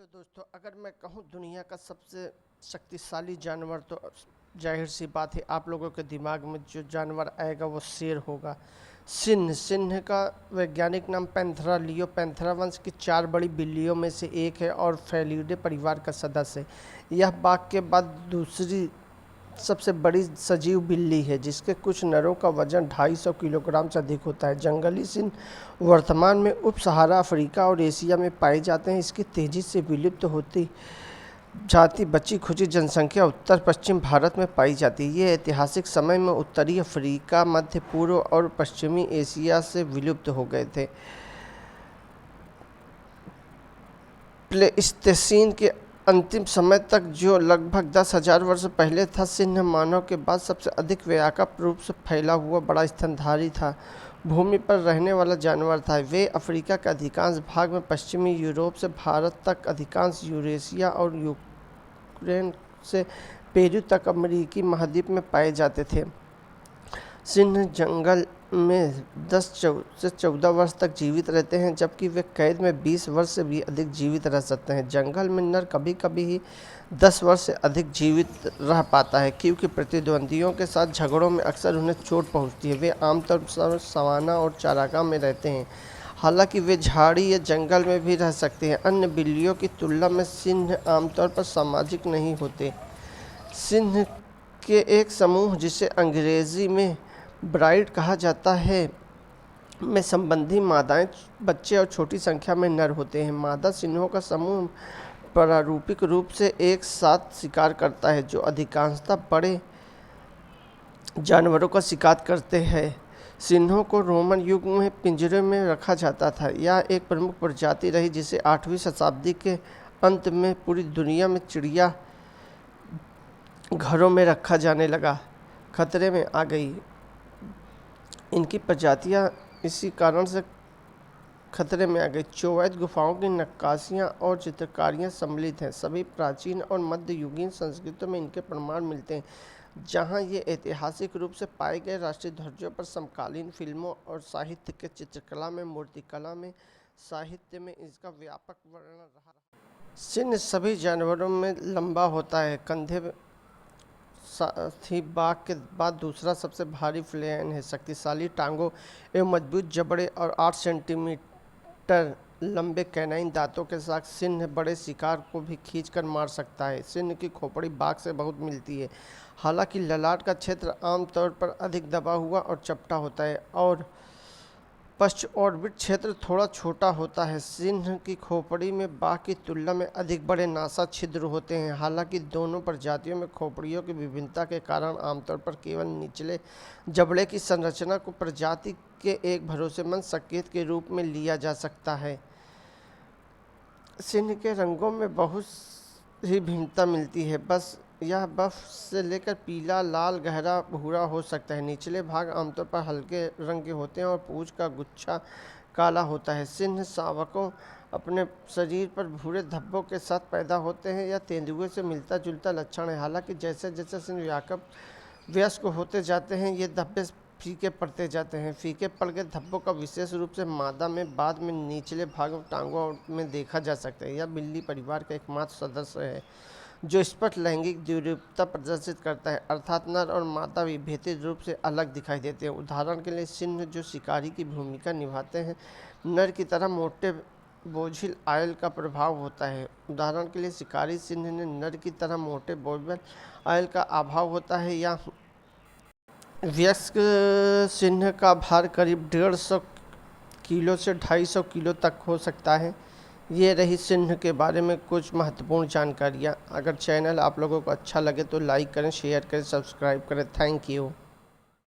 Hello दोस्तों, अगर मैं कहूँ दुनिया का सबसे शक्तिशाली जानवर तो जाहिर सी बात है आप लोगों के दिमाग में जो जानवर आएगा वो शेर होगा। सिंह सिंह का वैज्ञानिक नाम पैंथेरा लियो पैंथेरा वंश की 4 बड़ी बिल्लियों में से एक है और फेलिडे परिवार का सदस्य है। यह बाघ के बाद दूसरी सबसे बड़ी सजीव बिल्ली है, जिसके कुछ नरों का वजन 250 किलोग्राम से अधिक होता है। जंगली सिंह वर्तमान में उप सहारा अफ्रीका और एशिया में पाए जाते हैं। इसकी तेज़ी से विलुप्त होती जाती बची खुची जनसंख्या उत्तर पश्चिम भारत में पाई जाती है। ये ऐतिहासिक समय में उत्तरी अफ्रीका, मध्य पूर्व और पश्चिमी एशिया से विलुप्त हो गए थे। प्लेइस्टोसीन के अंतिम समय तक, जो लगभग 10,000 वर्ष पहले था, सिंह मानव के बाद सबसे अधिक व्यापक रूप से फैला हुआ बड़ा स्तनधारी था। भूमि पर रहने वाला जानवर था। वे अफ्रीका के अधिकांश भाग में, पश्चिमी यूरोप से भारत तक, अधिकांश यूरेशिया और यूक्रेन से पेरू तक अमेरिकी महाद्वीप में पाए जाते थे। सिंह जंगल में 10 से 14 वर्ष तक जीवित रहते हैं, जबकि वे कैद में 20 वर्ष से भी अधिक जीवित रह सकते हैं। जंगल में नर कभी कभी ही 10 वर्ष से अधिक जीवित रह पाता है, क्योंकि प्रतिद्वंदियों के साथ झगड़ों में अक्सर उन्हें चोट पहुंचती है। वे आमतौर पर सवाना और चारागाह में रहते हैं, हालांकि वे झाड़ी या जंगल में भी रह सकते हैं। अन्य बिल्लियों की तुलना में सिंह आमतौर पर सामाजिक नहीं होते। सिंह के एक समूह, जिसे अंग्रेजी में ब्राइड कहा जाता है, में संबंधी मादाएं, बच्चे और छोटी संख्या में नर होते हैं। मादा सिंहों का समूह प्रारूपिक रूप से एक साथ शिकार करता है, जो अधिकांशतः बड़े जानवरों का शिकार करते हैं। सिंहों को रोमन युग में पिंजरे में रखा जाता था। यह एक प्रमुख प्रजाति रही, जिसे 8वीं शताब्दी के अंत में पूरी दुनिया में चिड़िया घरों में रखा जाने लगा, खतरे में आ गई। इनकी प्रजातियां इसी कारण से खतरे में आ गई। चौवैत गुफाओं की नक्काशियां और चित्रकारियां सम्मिलित हैं। सभी प्राचीन और मध्ययुगीन संस्कृतियों में इनके प्रमाण मिलते हैं, जहां ये ऐतिहासिक रूप से पाए गए। राष्ट्रीय ध्वजों पर, समकालीन फिल्मों और साहित्य के चित्रकला में, मूर्तिकला में, साहित्य में इसका व्यापक वर्णन रहा। सिंह सभी जानवरों में लंबा होता है। कंधे साथ ही बाघ के बाद दूसरा सबसे भारी फ्लैन है। शक्तिशाली टांगों एवं मजबूत जबड़े और 8 सेंटीमीटर लंबे कैनाइन दांतों के साथ सिंह बड़े शिकार को भी खींचकर मार सकता है। सिंह की खोपड़ी बाघ से बहुत मिलती है, हालांकि ललाट का क्षेत्र आमतौर पर अधिक दबा हुआ और चपटा होता है और पश्च ऑर्बिट क्षेत्र थोड़ा छोटा होता है। सिंह की खोपड़ी में बाघ की तुलना में अधिक बड़े नासा छिद्र होते हैं। हालांकि दोनों प्रजातियों में खोपड़ियों की विभिन्नता के कारण आमतौर पर केवल निचले जबड़े की संरचना को प्रजाति के एक भरोसेमंद संकेत के रूप में लिया जा सकता है। सिंह के रंगों में बहुत ही भिन्नता मिलती है। यह बफ से लेकर पीला, लाल, गहरा भूरा हो सकता है। निचले भाग आमतौर पर हल्के रंग के होते हैं और पूंछ का गुच्छा काला होता है। सिंह शावकों अपने शरीर पर भूरे धब्बों के साथ पैदा होते हैं। यह तेंदुए से मिलता जुलता लक्षण है। हालांकि जैसे जैसे सिंह वयस्क होते जाते हैं, ये धब्बे फीके पड़ते जाते हैं। फीके पड़ गए धब्बों का विशेष रूप से मादा में बाद में निचले भाग में टांगों में देखा जा सकता है। यह बिल्ली परिवार का एकमात्र सदस्य है जो स्पष्ट लैंगिक द्विरूपता प्रदर्शित करता है, अर्थात नर और मादा विभेदित रूप से अलग दिखाई देते हैं। उदाहरण के लिए, सिंह जो शिकारी की भूमिका निभाते हैं, नर की तरह मोटे बोझिल आयल का प्रभाव होता है। उदाहरण के लिए, शिकारी सिंह ने नर की तरह मोटे बोझिल आयल का अभाव होता है। या वयस्क सिंह का भार करीब 150 किलो से 250 किलो तक हो सकता है। ये रही सिंह के बारे में कुछ महत्वपूर्ण जानकारियाँ। अगर चैनल आप लोगों को अच्छा लगे तो लाइक करें, शेयर करें, सब्सक्राइब करें। Thank you.